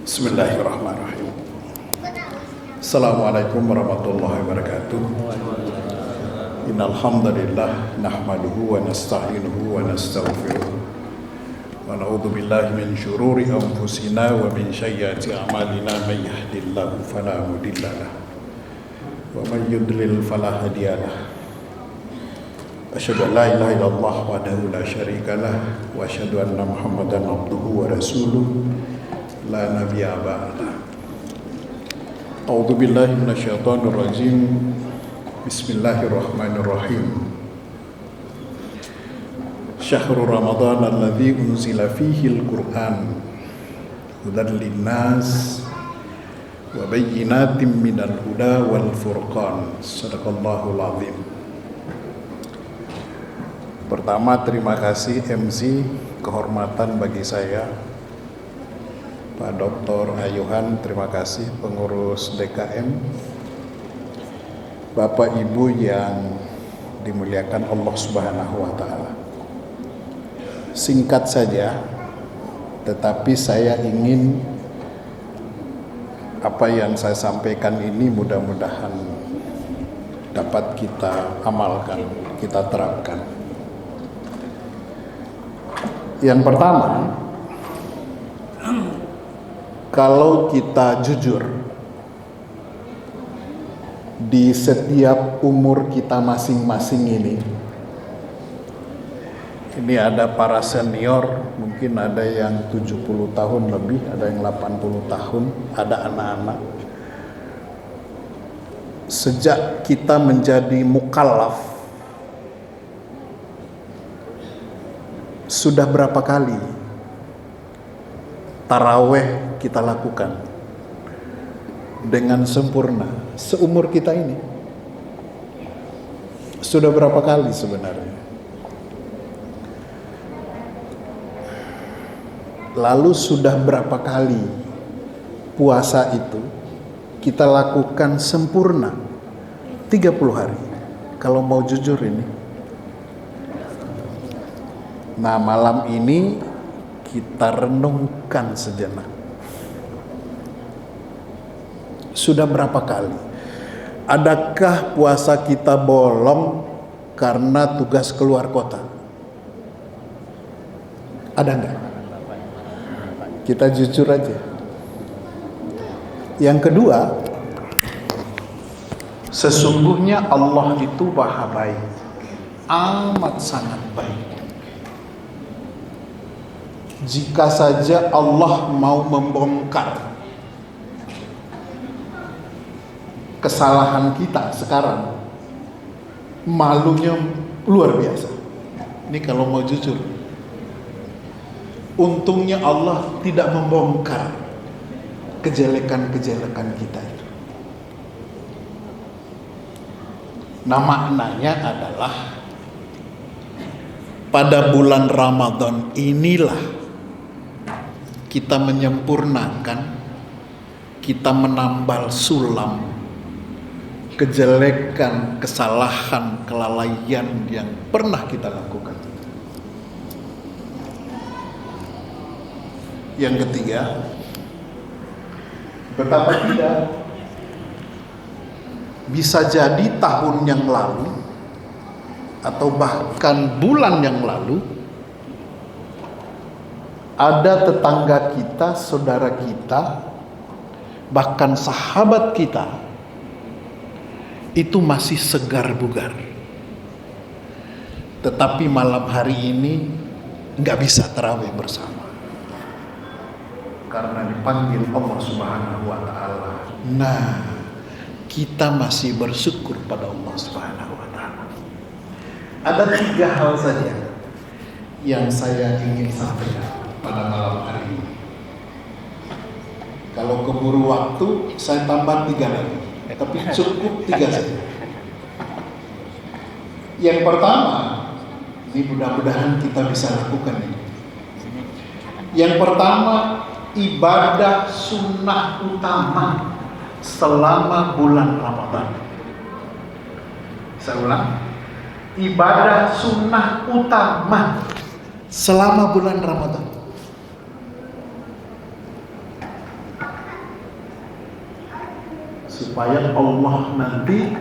Bismillahirrahmanirrahim. Assalamualaikum warahmatullahi wabarakatuh. Innal hamdalillah nahmaduhu wa nasta'inuhu wa nastaghfiruh. Wa na'udzu billahi min syururi anfusina wa min sayyiati a'malina may yahdihillahu fala mudilla lahu wa may yudlil fala hadiya lahu. Asyhadu an la ilaha illallah wahdahu la syarika lah wa asyhadu anna Muhammadan abduhu wa rasuluh la nabiyya ba'da. A'udzu billahi minasyaitonir rajim. Bismillahirrahmanirrahim. Syahrul Ramadan alladzi unzila fihi al-Qur'an hudan linnas wa bayyinatin minal huda wal furqan. Shadaqallahul azim. Pertama, terima kasih MC, kehormatan bagi saya Pak Dr. Ayuhan, terima kasih pengurus DKM, Bapak Ibu yang dimuliakan Allah Subhanahu wa Ta'ala. Singkat saja, tetapi saya ingin apa yang saya sampaikan ini mudah-mudahan dapat kita amalkan, kita terapkan. Yang pertama, kalau kita jujur, di setiap umur kita masing-masing ini ada para senior, mungkin ada yang 70 tahun lebih, ada yang 80 tahun, ada anak-anak. Sejak kita menjadi mukallaf, sudah berapa kali taraweh kita lakukan dengan sempurna seumur kita ini? Sudah berapa kali sebenarnya? Lalu sudah berapa kali puasa itu kita lakukan sempurna 30 hari? Kalau mau jujur ini. Nah, malam ini kita renungkan sejenak. Sudah berapa kali? Adakah puasa kita bolong karena tugas keluar kota? Ada enggak? Kita jujur aja. Yang kedua, sesungguhnya Allah itu Maha baik, amat sangat baik. Jika saja Allah mau membongkar kesalahan kita sekarang, malunya luar biasa. Ini kalau mau jujur. Untungnya Allah tidak membongkar kejelekan-kejelekan kita itu. Nah, maknanya adalah pada bulan Ramadan inilah kita menyempurnakan, kita menambal sulam kejelekan, kesalahan, kelalaian yang pernah kita lakukan. Yang ketiga, betapa tidak bisa jadi tahun yang lalu atau bahkan bulan yang lalu ada tetangga kita, saudara kita, bahkan sahabat kita itu masih segar bugar. Tetapi malam hari ini nggak bisa tarawih bersama karena dipanggil Allah Subhanahu wa Ta'ala. Nah, kita masih bersyukur pada Allah Subhanahu wa Ta'ala. Ada 3 hal saja yang saya ingin sampaikan pada malam hari ini. Kalau keburu waktu, saya tambah 3 lagi, tapi cukup 3 saja. Yang pertama, ini mudah-mudahan kita bisa lakukan ini. Yang pertama, ibadah sunnah utama selama bulan Ramadan. Saya ulang, ibadah sunnah utama selama bulan Ramadan. supaya Allah nanti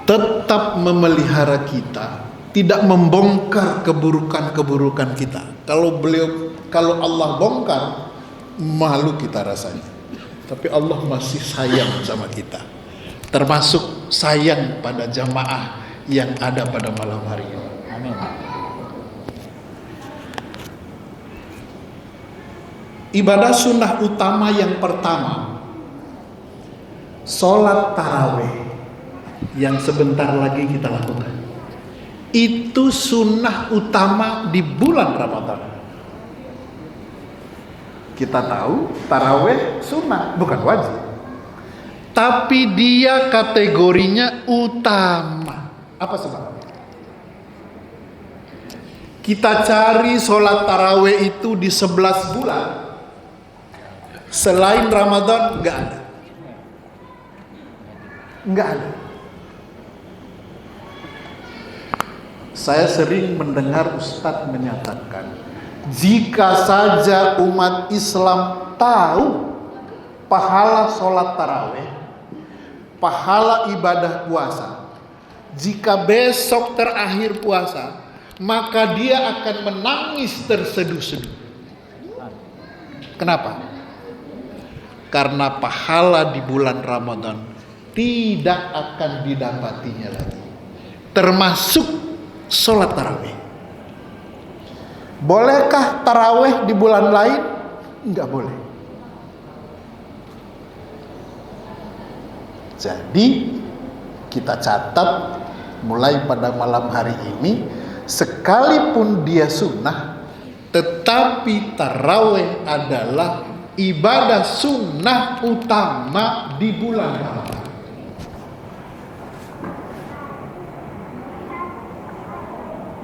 tetap memelihara kita, tidak membongkar keburukan-keburukan kita. Kalau Allah bongkar, malu kita rasanya. Tapi Allah masih sayang sama kita. Termasuk sayang pada jamaah yang ada pada malam hari ini. Amin. Ibadah sunnah utama yang pertama, sholat tarawih, yang sebentar lagi kita lakukan. Itu sunnah utama di bulan Ramadan. Kita tahu tarawih sunnah, bukan wajib. Tapi dia kategorinya utama. Apa sebabnya? Kita cari sholat tarawih itu di 11 bulan. Selain Ramadan nggak ada. Nggak ada. Saya sering mendengar Ustadz menyatakan, jika saja umat Islam tahu pahala sholat tarawih, pahala ibadah puasa, jika besok terakhir puasa, maka dia akan menangis terseduh-seduh. Kenapa? Karena pahala di bulan Ramadan tidak akan didapatinya lagi, termasuk sholat tarawih. Bolehkah tarawih di bulan lain? Enggak boleh. Jadi kita catat mulai pada malam hari ini, sekalipun dia sunnah, tetapi tarawih adalah ibadah sunnah utama di bulan Ramadan.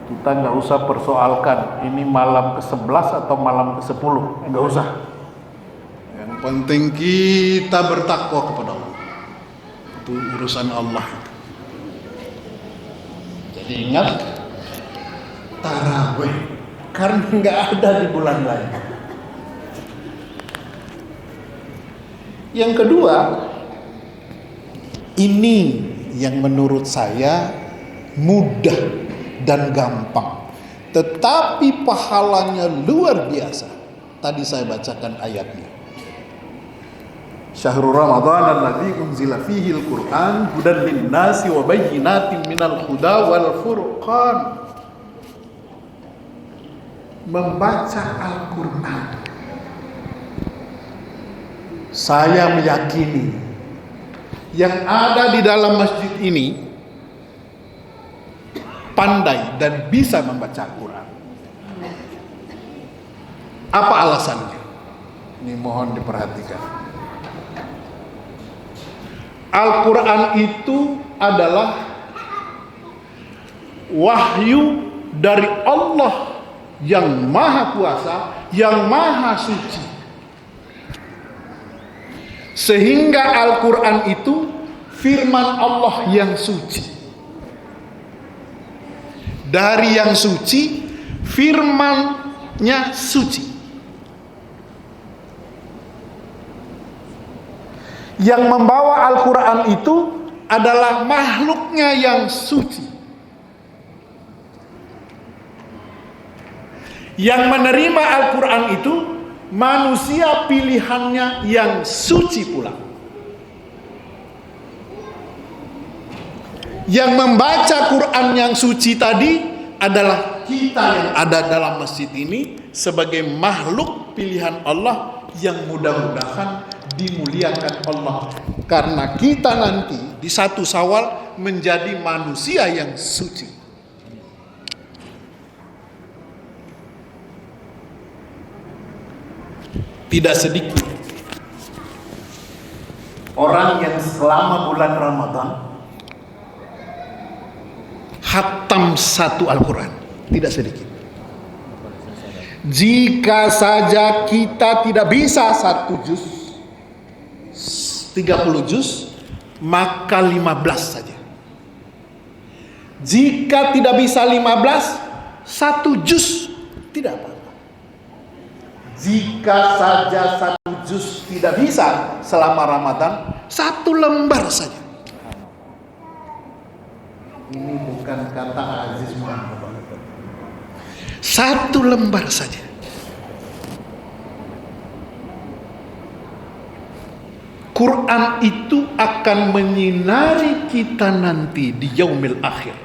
Kita nggak usah persoalkan ini malam ke-11 atau malam ke-10, nggak usah. Yang penting kita bertakwa kepada Allah. Itu urusan Allah. Jadi ingat, tarawih karena nggak ada di bulan lain. Yang kedua, ini yang menurut saya mudah dan gampang, tetapi pahalanya luar biasa. Tadi saya bacakan ayatnya. Syahrul Ramadan alladzi unzila fihi al-Qur'an hudan lin-nasi wa bayyinatin minal huda wal furqan. Membaca Al-Qur'an, saya meyakini yang ada di dalam masjid ini pandai dan bisa membaca Al-Quran. Apa alasannya? Ini mohon diperhatikan. Al-Quran itu adalah wahyu dari Allah yang maha kuasa, yang maha suci. Sehingga Al-Quran itu firman Allah yang suci. Dari yang suci, firman-Nya suci. Yang membawa Al-Quran itu adalah makhluknya yang suci. Yang menerima Al-Quran itu manusia pilihannya yang suci pula. Yang membaca Quran yang suci tadi adalah kita yang ada dalam masjid ini sebagai makhluk pilihan Allah yang mudah-mudahan dimuliakan Allah. Karena kita nanti di 1 Syawal menjadi manusia yang suci. Tidak sedikit orang yang selama bulan Ramadan khatam 1 Al-Quran, tidak sedikit. Jika saja kita tidak bisa 1 juz, 30 juz, maka 15 saja. Jika tidak bisa 15, 1 juz, tidak apa-apa. Jika saja 1 juz tidak bisa selama Ramadan, 1 lembar saja. Ini bukan kata Aziz Muhammad. 1 lembar saja. Quran itu akan menyinari kita nanti di yaumil akhir.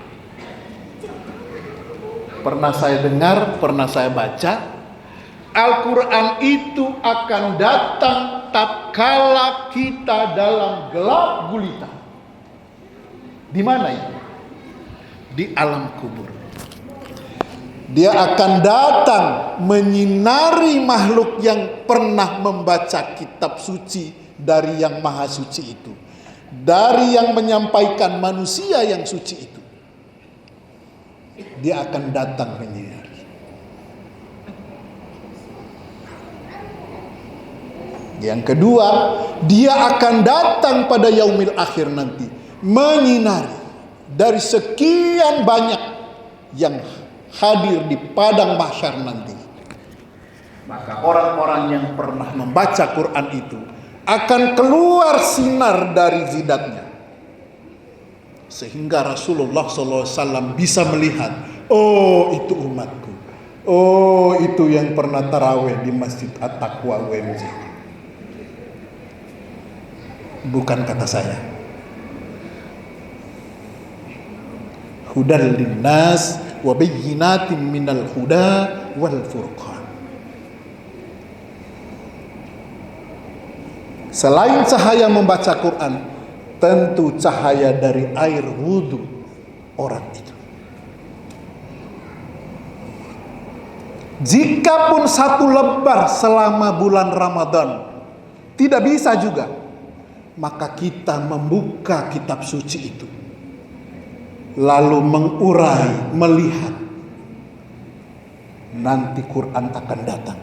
Pernah saya dengar, pernah saya baca, Al-Quran itu akan datang tatkala kita dalam gelap gulita. Di mana itu? Di alam kubur. Dia akan datang menyinari makhluk yang pernah membaca kitab suci dari yang maha suci itu, dari yang menyampaikan manusia yang suci itu. Dia akan datang menyinari. Yang kedua, dia akan datang pada yaumil akhir nanti menyinari dari sekian banyak yang hadir di padang mahsyar nanti. Maka orang-orang yang pernah membaca Quran itu akan keluar sinar dari jidatnya, sehingga Rasulullah SAW bisa melihat, oh itu umatku, oh itu yang pernah tarawih di Masjid At-Taqwa WMZ. Bukan kata saya. Hudal linnas wa bayyinatin minal huda wal furqan. Selain cahaya membaca Quran, tentu cahaya dari air wudhu orang itu. Jikapun 1 lembar selama bulan Ramadan tidak bisa juga, maka kita membuka kitab suci itu, lalu mengurai, melihat. Nanti Quran akan datang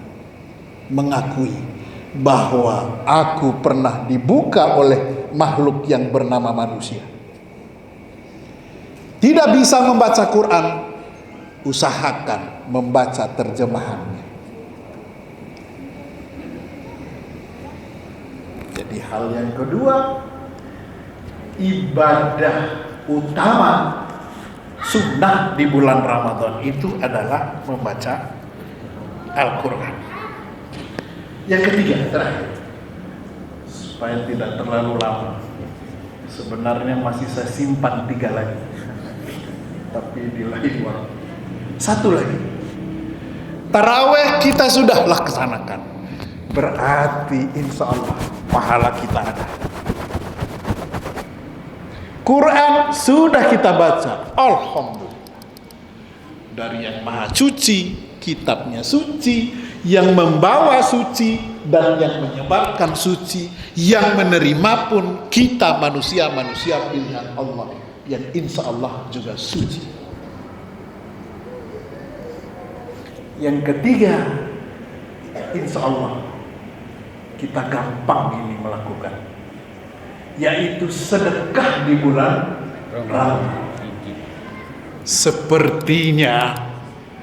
mengakui bahwa aku pernah dibuka oleh makhluk yang bernama manusia. Tidak bisa membaca Quran, usahakan membaca terjemahannya. Jadi hal yang kedua, ibadah utama sunnah di bulan Ramadan itu adalah membaca Al-Quran. Yang ketiga, terakhir, supaya tidak terlalu lama, sebenarnya masih saya simpan 3 lagi, tapi di lain waktu. 1 lagi, taraweh kita sudah laksanakan, berarti insya Allah pahala kita ada. Quran sudah kita baca, alhamdulillah, dari yang maha suci, kitabnya suci, yang membawa suci dan yang menyebarkan suci, yang menerima pun kita manusia-manusia pilihan Allah yang insya Allah juga suci. Yang ketiga, insya Allah kita gampang ini melakukan, yaitu sedekah di bulan Ramadan. Sepertinya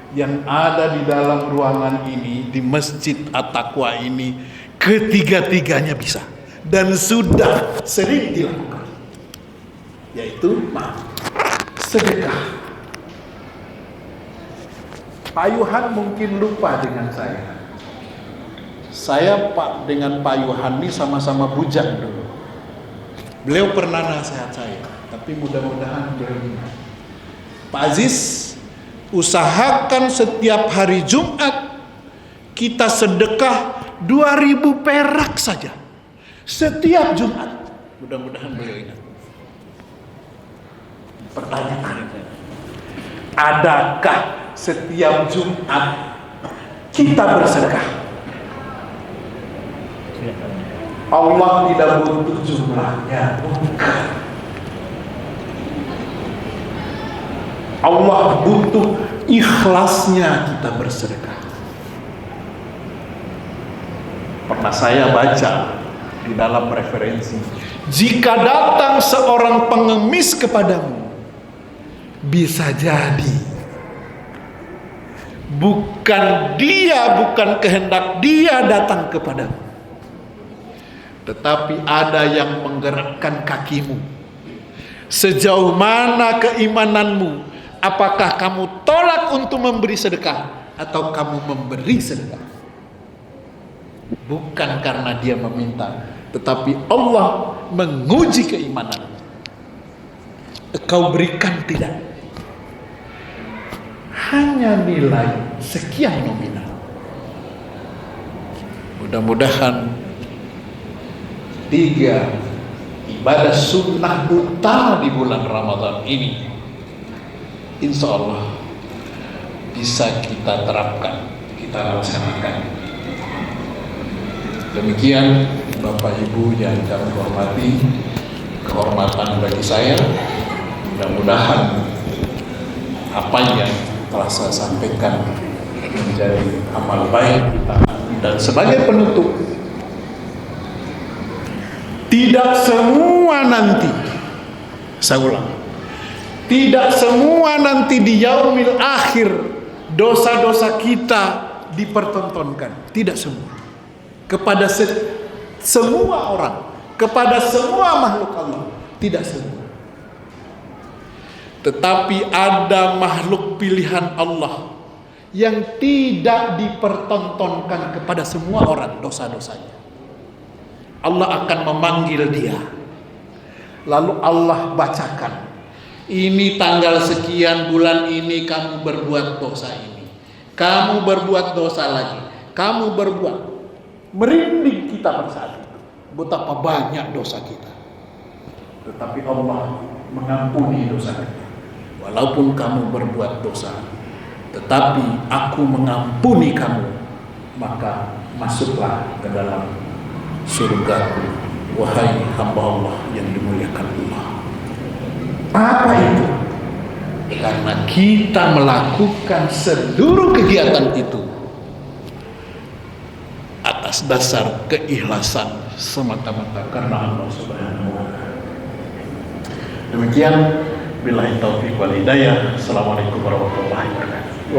yang ada di dalam ruangan ini, di Masjid At-Taqwa ini, ketiga-tiganya bisa dan sudah sering dilakukan, yaitu sedekah. Pak Yuhan mungkin lupa dengan saya. Saya dengan Pak Yuhan ini sama-sama bujang dulu. Beliau pernah nasihat saya, tapi mudah-mudahan beliau ingat. Pak Aziz, usahakan setiap hari Jumat kita sedekah 2.000 perak saja setiap Jumat. Mudah-mudahan beliau ingat. Pertanyaannya, adakah setiap Jumat kita bersedekah? Allah tidak butuh jumlahnya, bukan. Allah butuh ikhlasnya kita bersedekah. Pernah saya baca di dalam referensi, jika datang seorang pengemis kepadamu, bisa jadi bukan kehendak dia datang kepadamu, tetapi ada yang menggerakkan kakimu. Sejauh mana keimananmu? Apakah kamu tolak untuk memberi sedekah atau kamu memberi sedekah? Bukan karena dia meminta, tetapi Allah menguji keimananmu. Kau berikan tidak? Hanya nilai sekian nominal. Mudah-mudahan 3 ibadah sunnah utama di bulan Ramadan ini, insya Allah bisa kita terapkan, kita laksanakan. Demikian Bapak Ibu yang kami hormati, kehormatan bagi saya. Mudah-mudahan apa yang telah saya sampaikan menjadi amal baik kita. Dan sebagai penutup, tidak semua nanti, saya ulang, tidak semua nanti di yaumil akhir dosa-dosa kita dipertontonkan. Tidak semua. Kepada semua orang, kepada semua makhluk Allah, tidak semua. Tetapi ada makhluk pilihan Allah yang tidak dipertontonkan kepada semua orang dosa-dosanya. Allah akan memanggil dia. Lalu Allah bacakan, ini tanggal sekian bulan ini kamu berbuat dosa ini. Kamu berbuat dosa lagi. Kamu berbuat. Merinding kita pada saat itu. Betapa banyak dosa kita. Tetapi Allah mengampuni dosa kita. Walaupun kamu berbuat dosa, tetapi aku mengampuni kamu, maka masuklah ke dalam surgaku, wahai hamba Allah yang dimuliakan Allah. Apa itu? Karena kita melakukan seluruh kegiatan itu atas dasar keikhlasan semata-mata karena Allah Subhanahu wa Ta'ala. Demikian, billahi taufiq wal hidayah. Assalamualaikum warahmatullahi wabarakatuh.